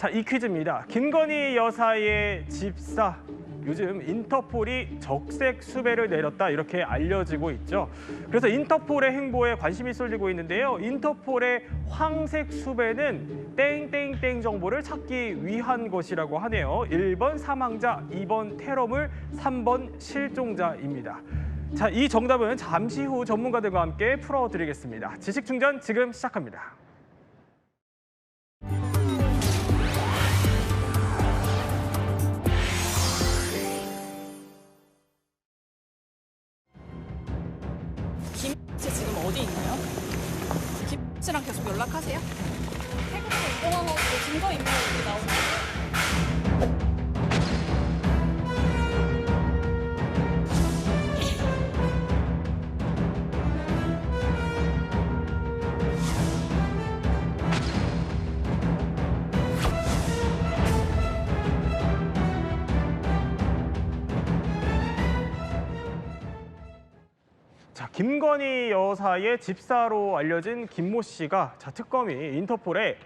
자, 이 퀴즈입니다. 김건희 여사의 집사. 요즘 인터폴이 적색 수배를 내렸다 이렇게 알려지고 있죠. 그래서 인터폴의 행보에 관심이 쏠리고 있는데요. 인터폴의 황색 수배는 땡땡땡 정보를 찾기 위한 것이라고 하네요. 1번 사망자, 2번 테러물, 3번 실종자입니다. 자, 이 정답은 잠시 후 전문가들과 함께 풀어드리겠습니다. 지식충전 지금 시작합니다. 김 씨 지금 어디 있나요? 김 씨랑 계속 연락하세요? 태국으로 이동한 것도 증거인멸이 나오나요? 자, 김건희 여사의 집사로 알려진 김모 씨가 특검이 인터폴에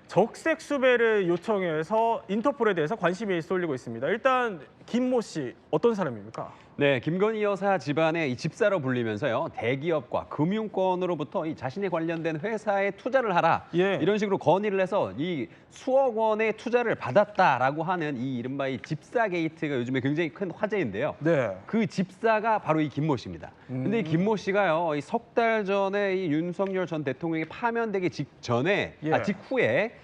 적색 수배를 요청해서 인터폴에 대해서 관심이 쏠리고 있습니다. 일단 김모 씨 어떤 사람입니까? 네, 김건희 여사 집안의 이 집사로 불리면서요, 대기업과 금융권으로부터 이 자신에 관련된 회사에 투자를 하라, 예. 이런 식으로 건의를 해서 이 수억 원의 투자를 받았다라고 하는 이 이른바 이 집사 게이트가 요즘에 굉장히 큰 화제인데요. 네. 그 집사가 바로 이 김모 씨입니다. 근데 이 김모 씨가요, 이 석 달 전에 이 윤석열 전 대통령이 파면되기 직전에, 예. 직후에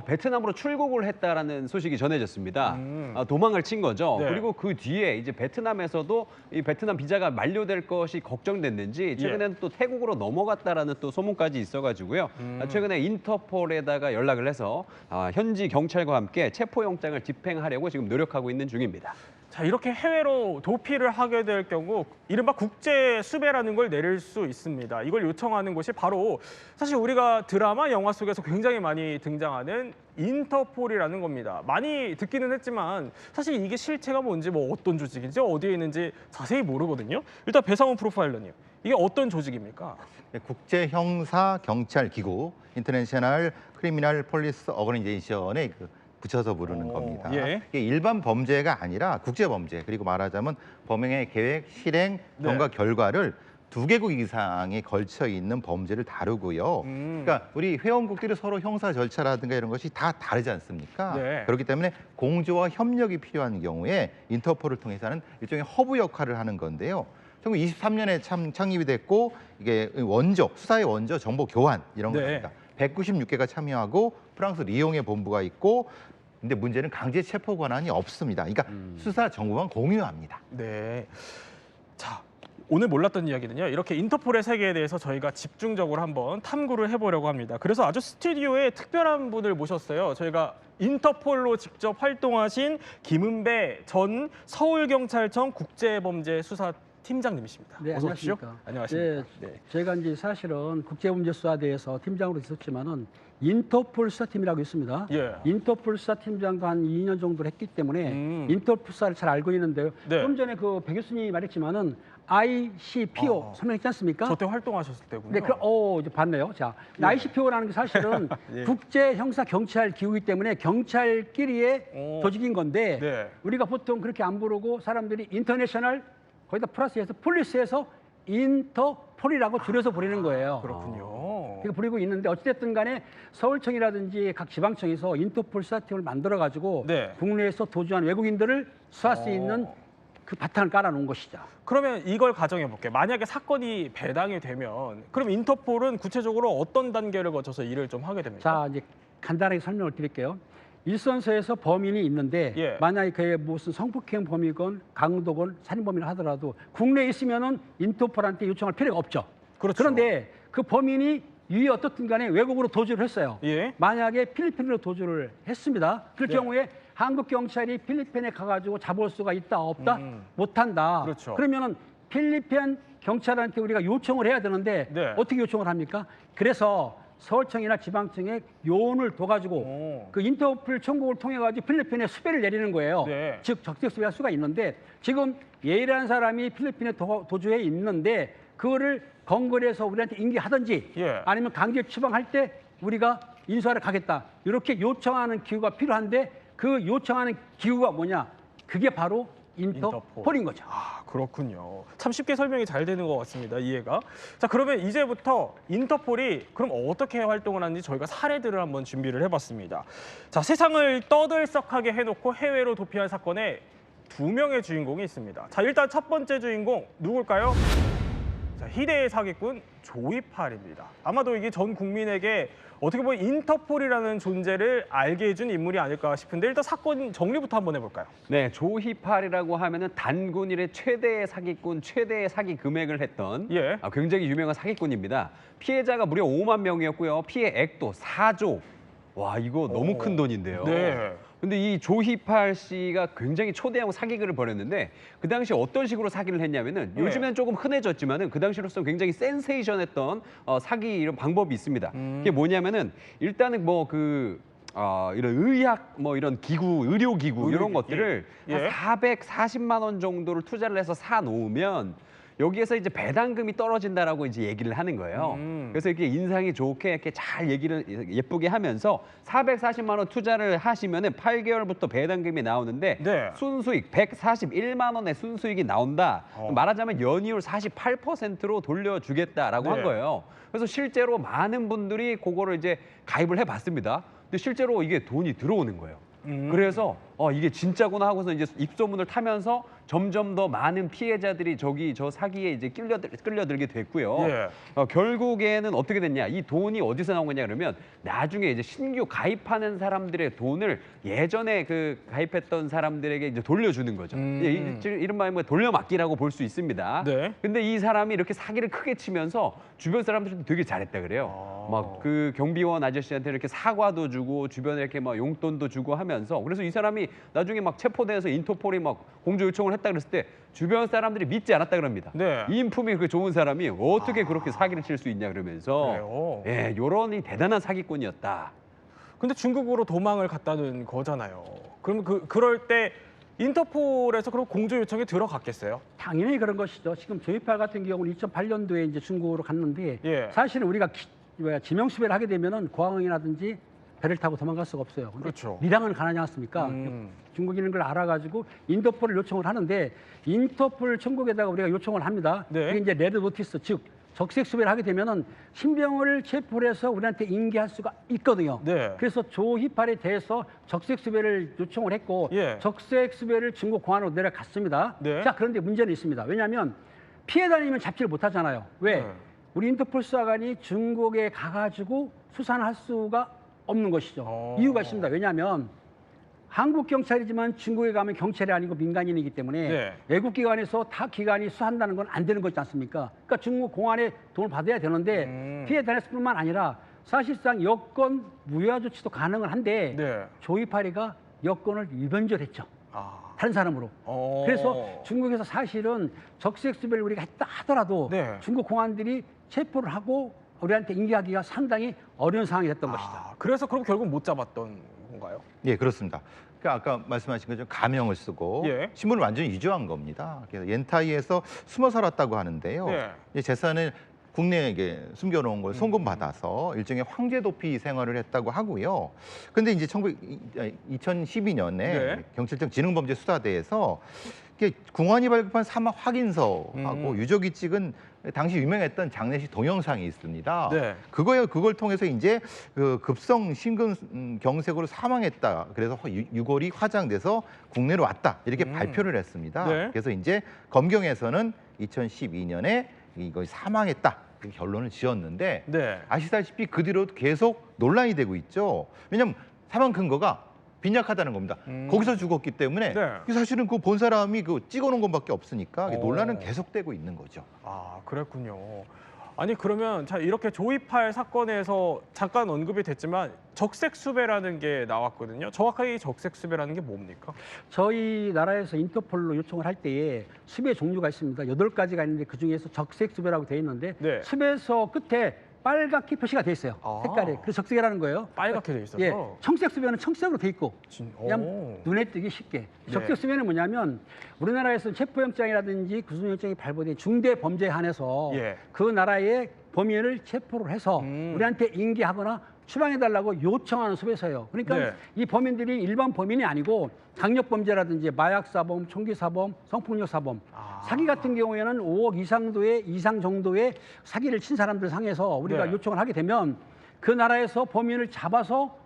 베트남으로 출국을 했다라는 소식이 전해졌습니다. 도망을 친 거죠. 네. 그리고 그 뒤에 이제 베트남에서도 이 베트남 비자가 만료될 것이 걱정됐는지 최근에는 또 태국으로 넘어갔다라는 또 소문까지 있어가지고요. 최근에 인터폴에다가 연락을 해서 현지 경찰과 함께 체포영장을 집행하려고 지금 노력하고 있는 중입니다. 자, 이렇게 해외로 도피를 하게 될 경우 이른바 국제 수배라는 걸 내릴 수 있습니다. 이걸 요청하는 곳이 바로 사실 우리가 드라마, 영화 속에서 굉장히 많이 등장하는 인터폴이라는 겁니다. 많이 듣기는 했지만 사실 이게 실체가 뭔지 어떤 조직인지 어디에 있는지 자세히 모르거든요. 일단 배상훈 프로파일러님, 이게 어떤 조직입니까? 국제 형사 경찰 기구 인터내셔널 크리미널 폴리스 어거니제이션의 붙여서 부르는 겁니다. 예. 이게 일반 범죄가 아니라 국제 범죄, 그리고 말하자면 범행의 계획, 실행, 경과 결과를 2개국 이상에 걸쳐 있는 범죄를 다루고요. 그러니까 우리 회원국들이 서로 형사 절차라든가 이런 것이 다 다르지 않습니까? 네. 그렇기 때문에 공조와 협력이 필요한 경우에 인터폴을 통해서는 일종의 허브 역할을 하는 건데요. 1923년에 창립이 됐고, 이게 수사의 원조 정보 교환 이런 겁니다. 196개가 참여하고 프랑스 리옹에 본부가 있고, 근데 문제는 강제 체포 권한이 없습니다. 그러니까 수사 정보만 공유합니다. 네. 자, 오늘 몰랐던 이야기는요. 이렇게 인터폴의 세계에 대해서 저희가 집중적으로 한번 탐구를 해보려고 합니다. 그래서 아주 스튜디오에 특별한 분을 모셨어요. 저희가 인터폴로 직접 활동하신 김은배 전 서울경찰청 국제범죄수사 팀장님이십니다. 네, 어서 오십시오. 안녕하십니까. 안녕하십니까. 네, 제가 이제 사실은 국제범죄수사대에서 팀장으로 있었지만은 인터폴 수사팀이라고 있습니다. 예. 인터폴 수사팀장도 한 2년 정도를 했기 때문에 인터폴 수사를 잘 알고 있는데요. 네. 좀 전에 배 교수님이 말했지만은 ICPO 설명했지 않습니까? 저 때 활동하셨을 때군요. 네, 이제 봤네요. 자, ICPO라는 게 사실은 예. 국제 형사 경찰 기구이기 때문에 경찰끼리의 조직인 건데 네. 우리가 보통 그렇게 안 부르고 사람들이 인터내셔널 거기다 플러스해서 폴리스에서 인터폴이라고 줄여서 부르는 거예요. 그렇군요. 그렇게 부르고 있는데 어찌됐든 간에 서울청이라든지 각 지방청에서 인터폴 수사팀을 만들어가지고 네. 국내에서 도주한 외국인들을 수사할 수 있는 그 바탕을 깔아놓은 것이죠. 그러면 이걸 가정해 볼게요. 만약에 사건이 배당이 되면 그럼 인터폴은 구체적으로 어떤 단계를 거쳐서 일을 좀 하게 됩니까? 자, 이제 간단하게 설명을 드릴게요. 일선서에서 범인이 있는데 예. 만약에 그게 무슨 성폭행 범이건 강도건 살인범이라 하더라도 국내에 있으면은 인터폴한테 요청할 필요가 없죠. 그렇죠. 그런데 그 범인이 유의 어떻든 간에 외국으로 도주를 했어요. 예. 만약에 필리핀으로 도주를 했습니다. 그럴 예. 경우에 한국 경찰이 필리핀에 가가지고 잡을 수가 있다 없다 못한다. 그렇죠. 그러면은 필리핀 경찰한테 우리가 요청을 해야 되는데 네. 어떻게 요청을 합니까? 그래서 서울청이나 지방청에 요원을 둬가지고 그 인터폴 청구를 통해 가지고 필리핀에 수배를 내리는 거예요. 네. 즉 적색 수배할 수가 있는데 지금 예일이라는 사람이 필리핀에 도주해 있는데 그거를 건거리에서 우리한테 인계하든지 예. 아니면 강제 추방할 때 우리가 인수하러 가겠다. 이렇게 요청하는 기구가 필요한데 그 요청하는 기구가 뭐냐? 그게 바로 인터폴인 거죠. 아, 그렇군요. 참 쉽게 설명이 잘 되는 것 같습니다. 이해가. 자, 그러면 이제부터 인터폴이 그럼 어떻게 활동을 하는지 저희가 사례들을 한번 준비를 해봤습니다. 자, 세상을 떠들썩하게 해놓고 해외로 도피한 사건에 2명의 주인공이 있습니다. 자, 일단 첫 번째 주인공 누굴까요? 자, 희대의 사기꾼 조이팔입니다. 아마도 이게 전 국민에게 어떻게 보면 인터폴이라는 존재를 알게 해준 인물이 아닐까 싶은데 일단 사건 정리부터 한번 해볼까요? 네, 조희팔이라고 하면은 단군 이래 최대의 사기꾼, 최대의 사기 금액을 했던 예. 굉장히 유명한 사기꾼입니다. 피해자가 무려 5만 명이었고요. 피해 액도 4조. 와, 이거 너무 큰 돈인데요. 네. 근데 이 조희팔 씨가 굉장히 초대형 사기극을 벌였는데 그 당시 어떤 식으로 사기를 했냐면은 네. 요즘엔 조금 흔해졌지만은 그 당시로서 굉장히 센세이션했던 사기 이런 방법이 있습니다. 그게 뭐냐면은 일단은 뭐 이런 의학 뭐 이런 기구, 의료기구 이런 것들을 예. 한 440만 원 정도를 투자를 해서 사 놓으면 여기에서 이제 배당금이 떨어진다라고 이제 얘기를 하는 거예요. 그래서 이렇게 인상이 좋게 이렇게 잘 얘기를 예쁘게 하면서 440만 원 투자를 하시면은 8개월부터 배당금이 나오는데 네. 순수익 141만 원의 순수익이 나온다. 말하자면 연이율 48%로 돌려주겠다라고 네. 한 거예요. 그래서 실제로 많은 분들이 그거를 이제 가입을 해봤습니다. 근데 실제로 이게 돈이 들어오는 거예요. 그래서 이게 진짜구나 하고서 이제 입소문을 타면서 점점 더 많은 피해자들이 저 사기에 이제 끌려들게 됐고요. 예. 결국에는 어떻게 됐냐? 이 돈이 어디서 나온 거냐 그러면 나중에 이제 신규 가입하는 사람들의 돈을 예전에 그 가입했던 사람들에게 이제 돌려주는 거죠. 이른바 뭐 돌려막기라고 볼 수 있습니다. 네. 근데 이 사람이 이렇게 사기를 크게 치면서 주변 사람들이 되게 잘했다 그래요. 막 그 경비원 아저씨한테 이렇게 사과도 주고 주변에 이렇게 막 용돈도 주고 하면서 그래서 이 사람이 나중에 막 체포돼서 인터폴이 막 공조 요청을 했다 그랬을 때 주변 사람들이 믿지 않았다 그럽니다. 네. 인품이 그렇게 좋은 사람이 어떻게 그렇게 사기를 칠 수 있냐 그러면서 그래요? 예, 요런 이 대단한 사기꾼이었다. 근데 중국으로 도망을 갔다는 거잖아요. 그러면 그럴 때 인터폴에서 그럼 공조 요청이 들어갔겠어요? 당연히 그런 것이죠. 지금 조이팔 같은 경우는 2008년도에 이제 중국으로 갔는데 예. 사실은 우리가 지명수배를 하게 되면은 공항이라든지 배를 타고 도망갈 수가 없어요. 근데 그렇죠. 밀항은 가능하지 않습니까? 중국인인 걸 알아가지고 인터폴을 요청을 하는데 인터폴 청구에다가 우리가 요청을 합니다. 네. 그게 이제 레드 노티스 즉 적색 수배를 하게 되면은 신병을 체포를 해서 우리한테 인계할 수가 있거든요. 네. 그래서 조희팔에 대해서 적색 수배를 요청을 했고 예. 적색 수배를 중국 공안으로 내려갔습니다. 네. 자, 그런데 문제는 있습니다. 왜냐하면 피해 다니면 잡지를 못하잖아요. 왜? 네. 우리 인터폴 수사관이 중국에 가가지고 수사를 할 수가 없는 것이죠. 이유가 있습니다. 왜냐하면 한국 경찰이지만 중국에 가면 경찰이 아니고 민간인이기 때문에 네. 외국 기관에서 타 기관이 수사한다는 건 안 되는 거지 않습니까? 그러니까 중국 공안에 돈을 받아야 되는데 피해 다녔을 뿐만 아니라 사실상 여권 무효화 조치도 가능은 한데 네. 조이팔이가 여권을 위변절했죠. 아. 다른 사람으로. 그래서 중국에서 사실은 적색 수배를 우리가 했다 하더라도 네. 중국 공안들이 체포를 하고 우리한테 인계하기가 상당히 어려운 상황이 됐던 것이다. 그래서 그럼 결국 못 잡았던 건가요? 예, 그렇습니다. 그러니까 아까 말씀하신 것처럼 가명을 쓰고 예. 신분을 완전히 위조한 겁니다. 그래서 옌타이에서 숨어 살았다고 하는데요. 네. 이제 재산을 국내에 숨겨놓은 걸 송금받아서 일종의 황제 도피 생활을 했다고 하고요. 근데 이제 2012년에 네. 경찰청 지능범죄수사대에서 공안이 발급한 사망 확인서하고 유족이 찍은 당시 유명했던 장례식 동영상이 있습니다. 네. 그걸 통해서 이제 그 급성 심근경색으로 사망했다. 그래서 유골이 화장돼서 국내로 왔다. 이렇게 발표를 했습니다. 네. 그래서 이제 검경에서는 2012년에 이거 사망했다. 이렇게 결론을 지었는데 네. 아시다시피 그 뒤로도 계속 논란이 되고 있죠. 왜냐하면 사망 근거가 빈약하다는 겁니다. 거기서 죽었기 때문에 네. 사실은 그 본 사람이 찍어놓은 것밖에 없으니까 논란은 계속되고 있는 거죠. 아, 그랬군요. 아니 그러면 자 이렇게 조이팔 사건에서 잠깐 언급이 됐지만 적색 수배라는 게 나왔거든요. 정확하게 이 적색 수배라는 게 뭡니까? 저희 나라에서 인터폴로 요청을 할 때에 수배 종류가 있습니다. 8가지가 있는데 그중에서 적색 수배라고 되어 있는데 네. 수배서 끝에 빨갛게 표시가 돼 있어요. 아. 색깔이. 그래서 적색이라는 거예요. 빨갛게 돼 있어서. 예, 청색 수배는 청색으로 돼 있고 오. 그냥 눈에 띄기 쉽게. 네. 적색 수배는 뭐냐면 우리나라에서 체포영장이라든지 구속영장이 발부된 중대 범죄에 한해서 예. 그 나라의 범인을 체포를 해서 우리한테 인계하거나 추방해달라고 요청하는 수배서예요. 그러니까 네. 이 범인들이 일반 범인이 아니고 강력범죄라든지 마약사범, 총기사범, 성폭력사범, 사기 같은 경우에는 5억 이상 정도의 사기를 친 사람들 상에서 우리가 네. 요청을 하게 되면 그 나라에서 범인을 잡아서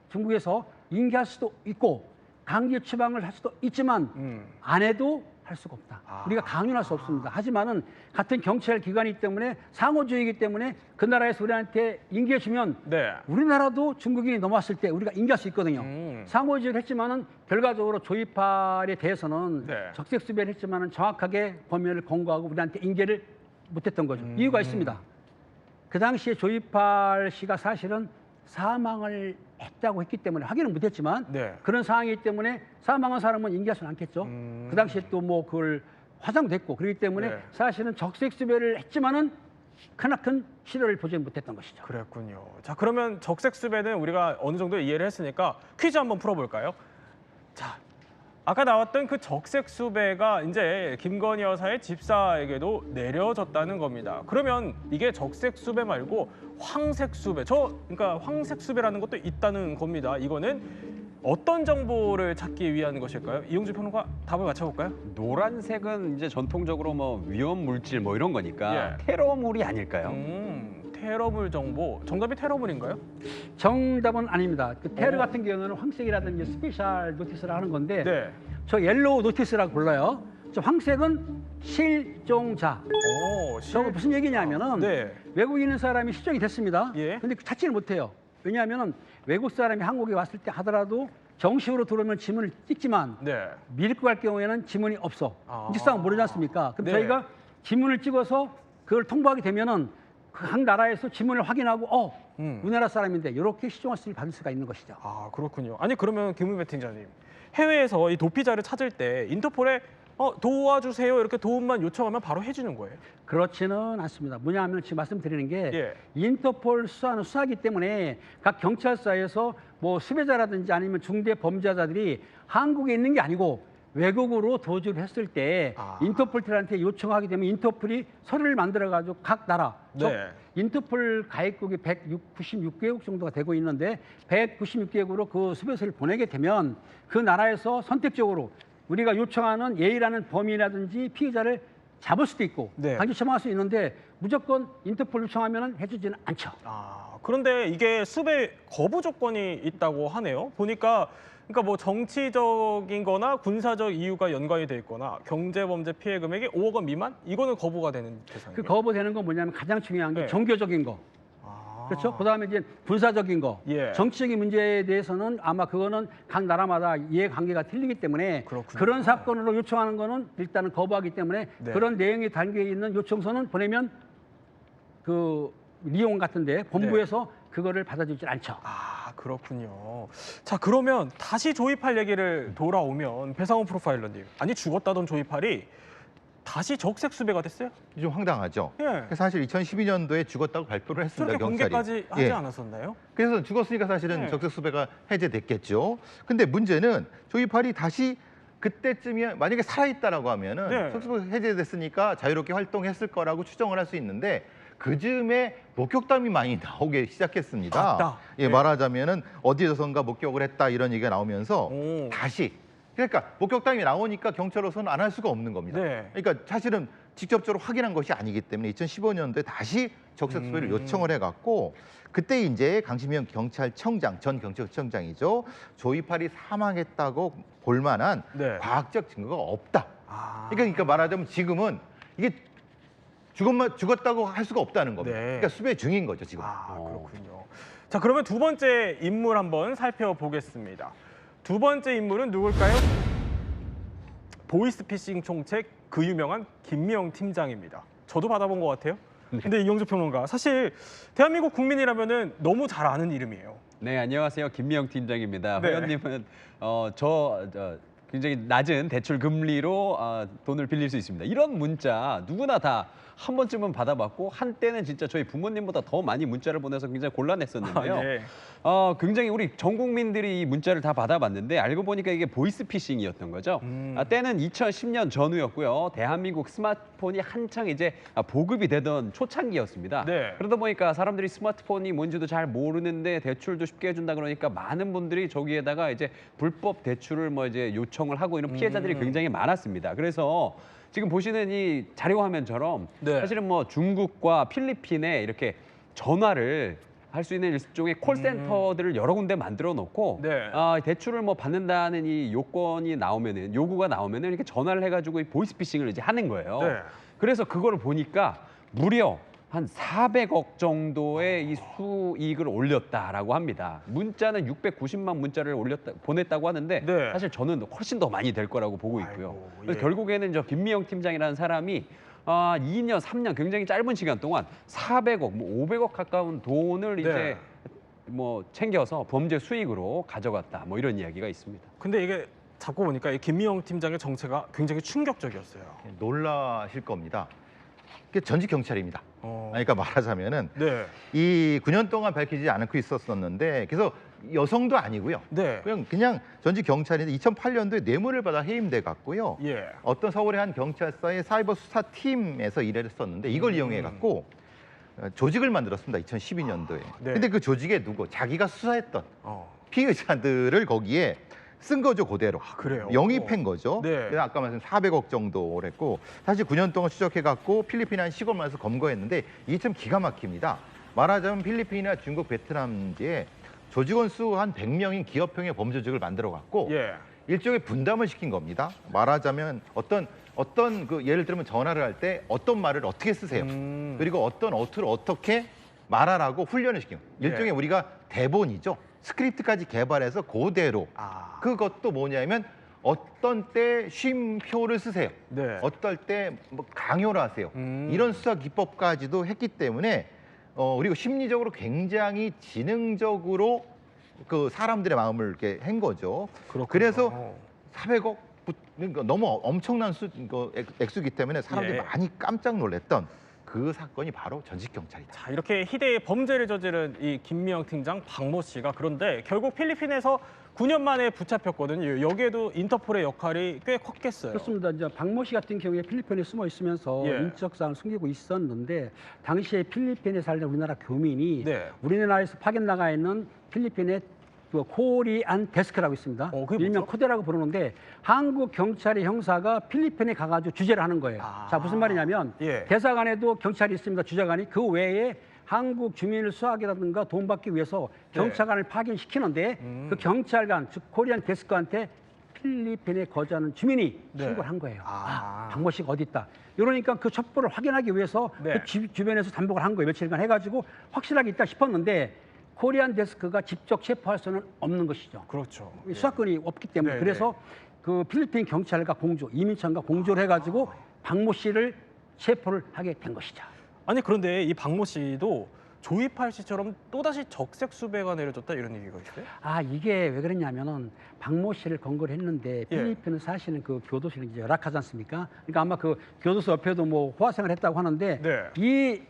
중국에서 인계할 수도 있고 강제 추방을 할 수도 있지만 안 해도 할 수가 없다. 우리가 강요할 수 없습니다. 하지만은 같은 경찰 기관이기 때문에 상호주의이기 때문에 그 나라에서 우리한테 인계해주면 네. 우리나라도 중국인이 넘어왔을 때 우리가 인계할 수 있거든요. 상호주의를 했지만은 결과적으로 조이팔에 대해서는 네. 적색수배를 했지만은 정확하게 범인을 검거하고 우리한테 인계를 못했던 거죠. 이유가 있습니다. 그 당시에 조이팔 씨가 사실은 사망을 했다고 했기 때문에 확인은 못했지만 네. 그런 상황이기 때문에 사망한 사람은 인계할 수는 않겠죠. 그 당시에 또 뭐 그걸 화장됐고 그렇기 때문에 네. 사실은 적색수배를 했지만은 크나큰 실효를 보지 못했던 것이죠. 그랬군요. 자, 그러면 적색수배는 우리가 어느 정도 이해를 했으니까 퀴즈 한번 풀어볼까요? 자, 아까 나왔던 그 적색수배가 이제 김건희 여사의 집사에게도 내려졌다는 겁니다. 그러면 이게 적색수배 말고 황색수배, 그러니까 황색수배라는 것도 있다는 겁니다. 이거는 어떤 정보를 찾기 위한 것일까요? 이용주 평론가 답을 맞춰볼까요? 노란색은 이제 전통적으로 뭐 위험 물질 뭐 이런 거니까 예. 테러물이 아닐까요? 테러물 정보. 정답이 테러물인가요? 정답은 아닙니다. 그 테러 오. 같은 경우는 황색이라든지 스페셜 노티스를 하는 건데 네. 저 옐로우 노티스라고 불러요. 저 황색은 실종자. 저거 무슨 얘기냐면은 네. 외국에 있는 사람이 실종이 됐습니다. 예. 근데 찾지를 못해요. 왜냐하면은 외국 사람이 한국에 왔을 때 하더라도 정식으로 들어오면 지문을 찍지만 네. 밀고 갈 경우에는 지문이 없어. 아. 인식사항 모르지 않습니까? 그럼 네. 저희가 지문을 찍어서 그걸 통보하게 되면은 그 각 나라에서 지문을 확인하고 우리나라 사람인데 이렇게 실종할수를 받을 수가 있는 것이죠. 아, 그렇군요. 아니, 그러면 김은배 팀장님, 해외에서 이 도피자를 찾을 때 인터폴에 도와주세요 이렇게 도움만 요청하면 바로 해주는 거예요? 그렇지는 않습니다. 뭐냐면 지금 말씀드리는 게 예. 인터폴 수사는 수사기 때문에 각 경찰서에서 뭐 수배자라든지 아니면 중대 범죄자들이 한국에 있는 게 아니고 외국으로 도주를 했을 때 인터폴한테 요청하게 되면 인터폴이 서류를 만들어가지고 각 나라, 즉 네. 인터폴 가입국이 196개국 정도가 되고 있는데 196개국으로 그 수배서를 보내게 되면 그 나라에서 선택적으로 우리가 요청하는 A라는 범인이라든지 피해자를 잡을 수도 있고 네. 강제 처방할 수 있는데 무조건 인터폴 요청하면 해주지는 않죠. 그런데 이게 수배 거부 조건이 있다고 하네요. 보니까 그러니까 뭐 정치적인 거나 군사적 이유가 연관이 돼 있거나 경제범죄 피해 금액이 5억 원 미만? 이거는 거부가 되는 대상이에요. 그 거부되는 건 뭐냐면 가장 중요한 게 네. 종교적인 거. 그렇죠. 그다음에 이제 군사적인 거, 예. 정치적인 문제에 대해서는 아마 그거는 각 나라마다 이해관계가 틀리기 때문에 그렇군요. 그런 사건으로 요청하는 거는 일단은 거부하기 때문에 네. 그런 내용이 담겨 있는 요청서는 보내면 그 리용 같은데 본부에서 그거를 받아주질 않죠. 그렇군요. 자, 그러면 다시 조이팔 얘기를 돌아오면 배상훈 프로파일러님, 아니 죽었다던 조이팔이 다시 적색수배가 됐어요? 좀 황당하죠. 예. 사실 2012년도에 죽었다고 발표를 했습니다. 저렇게 경찰이. 공개까지 하지 예. 않았었나요? 그래서 죽었으니까 사실은 네. 적색수배가 해제됐겠죠. 근데 문제는 조이팔이 다시 그때쯤이야 만약에 살아있다라고 하면은 네. 적색수배가 해제됐으니까 자유롭게 활동했을 거라고 추정을 할 수 있는데 그 즈음에 목격담이 많이 나오기 시작했습니다. 맞다. 예, 네. 말하자면은 어디에선가 목격을 했다 이런 얘기가 나오면서 오. 다시 그러니까 목격담이 나오니까 경찰로서는 안 할 수가 없는 겁니다. 네. 그러니까 사실은 직접적으로 확인한 것이 아니기 때문에 2015년도에 다시 적색수배를 요청을 해갖고 그때 이제 강신명 경찰청장 전 경찰청장이죠 조이팔이 사망했다고 볼 만한 네. 과학적 증거가 없다. 그러니까 말하자면 지금은 이게 죽었다고 할 수가 없다는 겁니다. 네. 그러니까 수배 중인 거죠 지금. 그렇군요. 자, 그러면 두 번째 인물 한번 살펴보겠습니다. 두 번째 인물은 누굴까요? 보이스피싱 총책 그 유명한 김미영 팀장입니다. 저도 받아본 것 같아요. 근데 이용주 평론가, 사실 대한민국 국민이라면은 너무 잘 아는 이름이에요. 네, 안녕하세요. 김미영 팀장입니다. 네. 회원님은 저 굉장히 낮은 대출 금리로 돈을 빌릴 수 있습니다. 이런 문자 누구나 다 한 번쯤은 받아봤고 한때는 진짜 저희 부모님보다 더 많이 문자를 보내서 굉장히 곤란했었는데요. 아, 예. 굉장히 우리 전 국민들이 이 문자를 다 받아봤는데 알고 보니까 이게 보이스피싱이었던 거죠. 때는 2010년 전후였고요. 대한민국 스마트폰이 한창 이제 보급이 되던 초창기였습니다. 네. 그러다 보니까 사람들이 스마트폰이 뭔지도 잘 모르는데 대출도 쉽게 해준다 그러니까 많은 분들이 저기에다가 이제 불법 대출을 뭐 이제 요청을 하고 이런 피해자들이 굉장히 많았습니다. 그래서 지금 보시는 이 자료 화면처럼 네. 사실은 뭐 중국과 필리핀에 이렇게 전화를 할 수 있는 일종의 콜센터들을 여러 군데 만들어 놓고 네. 대출을 뭐 받는다는 이 요건이 나오면은 요구가 나오면은 이렇게 전화를 해가지고 이 보이스피싱을 이제 하는 거예요. 네. 그래서 그거를 보니까 무려 한 400억 정도의 이 수익을 올렸다라고 합니다. 문자는 690만 문자를 보냈다고 하는데 네. 사실 저는 훨씬 더 많이 될 거라고 보고 있고요. 아이고, 그래서 예. 결국에는 저 김미영 팀장이라는 사람이 2년, 3년 굉장히 짧은 시간 동안 400억, 뭐 500억 가까운 돈을 네. 이제 뭐 챙겨서 범죄 수익으로 가져갔다. 뭐 이런 이야기가 있습니다. 근데 이게 잡고 보니까 이 김미영 팀장의 정체가 굉장히 충격적이었어요. 놀라실 겁니다. 이게 전직 경찰입니다. 어. 그러니까 말하자면은 네. 이 9년 동안 밝히지 않고 있었었는데 그래서 여성도 아니고요. 네. 그냥 전직 경찰인데 2008년도에 뇌물을 받아 해임돼 갔고요. 예. 어떤 서울의 한 경찰서의 사이버 수사 팀에서 일을 했었는데 이걸 이용해 갖고 조직을 만들었습니다. 2012년도에. 네. 근데 그 조직에 누구 자기가 수사했던 어. 피의자들을 거기에 쓴 거죠, 그대로. 그래요? 영입한 거죠. 네. 그래서 아까 말씀 400억 정도를 했고 사실 9년 동안 추적해 갖고 필리핀 한 시골만에서 검거했는데 이게 참 기가 막힙니다. 말하자면 필리핀이나 중국, 베트남지에 조직원 수 한 100명인 기업형의 범죄 조직을 만들어 갖고 예. 일종의 분담을 시킨 겁니다. 말하자면 어떤 그 예를 들면 전화를 할 때 어떤 말을 어떻게 쓰세요. 그리고 어떤 어투를 어떻게 말하라고 훈련을 시킨 거예요. 일종의 네. 우리가 대본이죠. 스크립트까지 개발해서 그대로 아. 그것도 뭐냐면 어떤 때 쉼표를 쓰세요. 네. 어떨 때 뭐 강요를 하세요. 음. 이런 수사 기법까지도 했기 때문에 그리고 심리적으로 굉장히 지능적으로 그 사람들의 마음을 이렇게 한 거죠. 그렇군요. 그래서 400억 그러니까 너무 엄청난 액수이기 때문에 사람들이 예. 많이 깜짝 놀랐던 그 사건이 바로 전직 경찰이다. 자, 이렇게 희대의 범죄를 저지른 이 김미영 팀장 박모 씨가 그런데 결국 필리핀에서 9년 만에 붙잡혔거든요. 여기에도 인터폴의 역할이 꽤 컸겠어요. 그렇습니다. 이제 박모 씨 같은 경우에 필리핀에 숨어 있으면서 예. 인적 사항을 숨기고 있었는데 당시에 필리핀에 살던 우리나라 교민이 네. 우리나라에서 파견 나가 있는 필리핀의 그 코리안 데스크라고 있습니다. 그게 일명 뭐죠? 코데라고 부르는데 한국 경찰의 형사가 필리핀에 가가지고 주재를 하는 거예요. 아. 자 무슨 말이냐면 예. 대사관에도 경찰이 있습니다. 주재관이 그 외에 한국 주민을 수하기라든가 돈 받기 위해서 경찰관을 파견시키는데 그 경찰관 즉 코리안 데스크한테 필리핀에 거주하는 주민이 네. 신고를 한 거예요. 아. 박모 씨가 어디 있다. 이러니까 그 첩보를 확인하기 위해서 네. 그 주변에서 잠복을 한 거예요. 며칠간 해가지고 확실하게 있다 싶었는데 코리안 데스크가 직접 체포할 수는 없는 것이죠. 그렇죠. 수사권이 없기 때문에 네, 그래서 그 필리핀 경찰과 이민청과 공조를 해가지고 박모 씨를 체포를 하게 된 것이죠. 아니 그런데 이 박모 씨도 조이팔 씨처럼 또다시 적색 수배가 내려졌다 이런 얘기가 있어요? 아 이게 왜 그랬냐면은 박모 씨를 검거를 했는데 예. 필리핀은 사실은 그 교도소는 이제 열악하지 않습니까? 그러니까 아마 그 교도소 옆에도 뭐 호화생활을 했다고 하는데 네. 이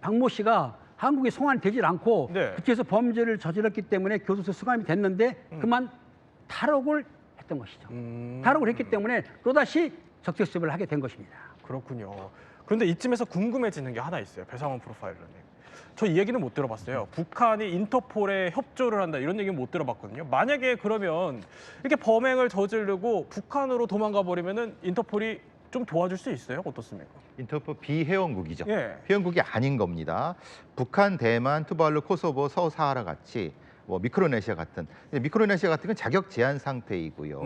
박모 씨가 한국에 송환이 되질 않고 네. 그쪽에서 범죄를 저질렀기 때문에 교도소 수감이 됐는데 그만 탈옥을 했던 것이죠. 탈옥을 했기 때문에 또다시 적색수배를 하게 된 것입니다. 그렇군요. 그런데 이쯤에서 궁금해지는 게 하나 있어요. 배상원 프로파일러님. 저 이 얘기는 못 들어봤어요. 북한이 인터폴에 협조를 한다 이런 얘기는 못 들어봤거든요. 만약에 그러면 이렇게 범행을 저지르고 북한으로 도망가 버리면은 인터폴이 좀 도와줄 수 있어요? 어떻습니까? 인터폴 비회원국이죠. 예. 회원국이 아닌 겁니다. 북한, 대만, 투발루, 코소보, 서사하라 같이 뭐 미크로네시아 같은 건 자격 제한 상태이고요.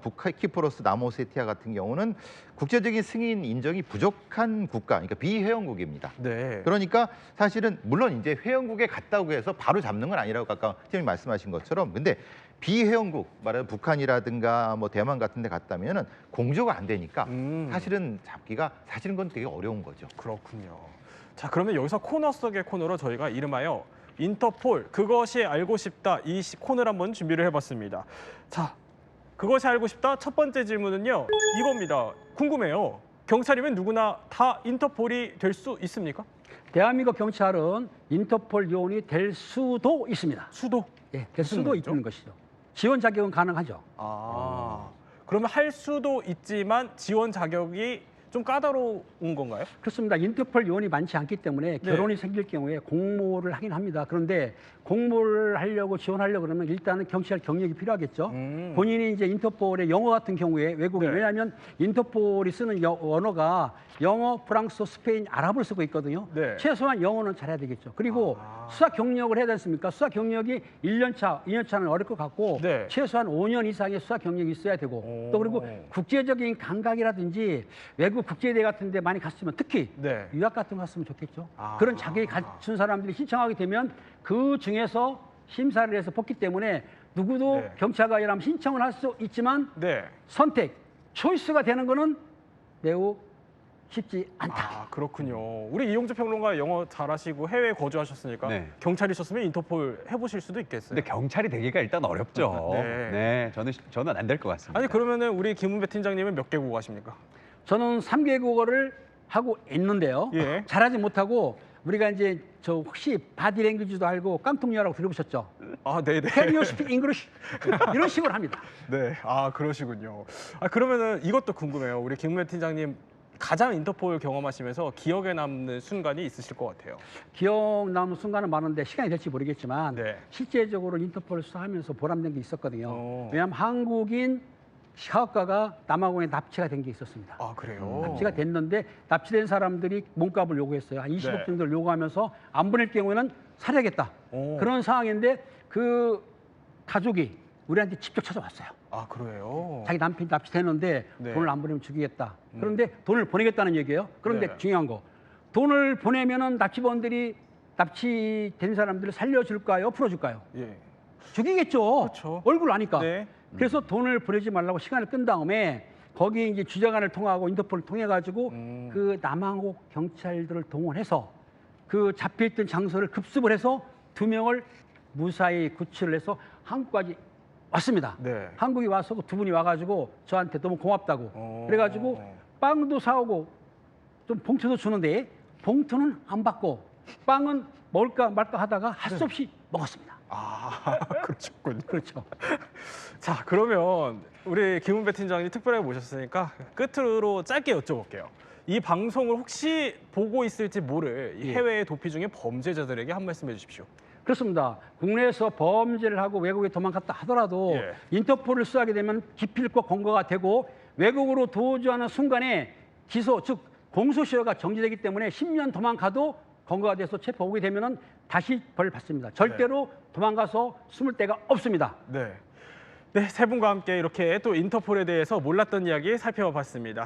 북한, 키프로스, 남오세티아 같은 경우는 국제적인 승인 인정이 부족한 국가, 그러니까 비회원국입니다. 네. 그러니까 사실은 물론 이제 회원국에 갔다고 해서 바로 잡는 건 아니라고 아까 팀장님 말씀하신 것처럼 근데 비회원국 말하면 북한이라든가 뭐 대만 같은 데 갔다면은 공조가 안 되니까 사실은 잡기가 사실은 그건 되게 어려운 거죠. 그렇군요. 자, 그러면 여기서 코너 속의 코너로 저희가 이름하여 인터폴 그것이 알고 싶다 이 코너를 한번 준비를 해봤습니다. 자, 그것이 알고 싶다 첫 번째 질문은요 이겁니다. 궁금해요. 경찰이면 누구나 다 인터폴이 될 수 있습니까? 대한민국 경찰은 인터폴 요원이 될 수도 있습니다. 수도. 예, 될 수도 말이죠? 있는 것이죠. 지원 자격은 가능하죠. 그러면 할 수도 있지만 지원 자격이 좀 까다로운 건가요? 그렇습니다. 인터폴 요원이 많지 않기 때문에 결혼이 생길 경우에 공모를 하긴 합니다. 그런데 공모를 하려고 지원하려고 그러면 일단은 경찰 경력이 필요하겠죠. 본인이 이제 인터폴의 영어 같은 경우에 외국인, 네. 왜냐하면 인터폴이 쓰는 언어가 영어, 프랑스, 스페인, 아랍을 쓰고 있거든요. 네. 최소한 영어는 잘해야 되겠죠. 그리고 수사 경력을 해야 되지 않습니까? 수사 경력이 1년 차, 2년 차는 어릴 것 같고 네. 최소한 5년 이상의 수사 경력이 있어야 되고 또 그리고 국제적인 감각이라든지 외국 국제대회 같은 데 많이 갔으면 특히 네. 유학 같은 거 갔으면 좋겠죠. 그런 자격이 갖춘 사람들이 신청하게 되면 그 중에서 심사를 해서 뽑기 때문에 누구도 네. 경찰관이라면 신청을 할 수 있지만 네. 선택, 초이스가 되는 거는 매우 쉽지 않다. 그렇군요. 우리 이용주 평론가 영어 잘하시고 해외에 거주하셨으니까 네. 경찰이셨으면 인터폴 해보실 수도 있겠어요. 근데 경찰이 되기가 일단 어렵죠. 네. 네, 저는 안 될 것 같습니다. 아니 그러면은 우리 김은배 팀장님은 몇 개국 하십니까? 저는 3개국어를 하고 있는데요. 예. 잘하지 못하고 우리가 이제 저 혹시 바디랭귀지도 알고 깡통녀라고 들어보셨죠? 네네. Can you speak English? 이런 식으로 합니다. 네. 그러시군요. 그러면은 이것도 궁금해요. 우리 김은배 팀장님 가장 인터폴 경험하시면서 기억에 남는 순간이 있으실 것 같아요. 기억 남는 순간은 많은데 시간이 될지 모르겠지만 네. 실제적으로 인터폴을 수사하면서 보람된 게 있었거든요. 어. 왜냐하면 한국인 사업가가 남아공에 납치가 된 게 있었습니다. 그래요? 납치가 됐는데 납치된 사람들이 몸값을 요구했어요. 한 20억 네. 정도를 요구하면서 안 보낼 경우에는 살해하겠다. 오. 그런 상황인데 그 가족이 우리한테 직접 찾아왔어요. 그래요? 자기 남편이 납치됐는데 네. 돈을 안 보내면 죽이겠다. 그런데 돈을 보내겠다는 얘기예요. 그런데 네. 중요한 거, 돈을 보내면은 납치범들이 납치된 사람들을 살려줄까요? 풀어줄까요? 예. 죽이겠죠. 그렇죠. 얼굴 아니까. 네. 그래서 돈을 보내지 말라고 시간을 끈 다음에 거기 이제 주재관을 통하고 인터폴을 통해 가지고 그 남한국 경찰들을 동원해서 그 잡혀있던 장소를 급습을 해서 2명을 무사히 구출을 해서 한국까지 왔습니다. 네. 한국에 와서 그 2분이 와가지고 저한테 너무 고맙다고 그래가지고 빵도 사오고 좀 봉투도 주는데 봉투는 안 받고 빵은 먹을까 말까 하다가 할 수 없이 먹었습니다. 그렇군요. 그렇죠. 자, 그러면 우리 김은배 팀장님 특별하게 모셨으니까 끝으로 짧게 여쭤볼게요. 이 방송을 혹시 보고 있을지 모를 이 해외의 도피 중인 범죄자들에게 한 말씀 해주십시오. 그렇습니다. 국내에서 범죄를 하고 외국에 도망갔다 하더라도 예. 인터폴을 수하게 되면 기필코 검거가 되고 외국으로 도주하는 순간에 기소, 즉 공소시효가 정지되기 때문에 10년 도망가도 검거가 돼서 체포 오게 되면은 다시 벌 받습니다. 절대로 도망가서 숨을 데가 없습니다. 네. 네, 세 분과 함께 이렇게 또 인터폴에 대해서 몰랐던 이야기 살펴봤습니다.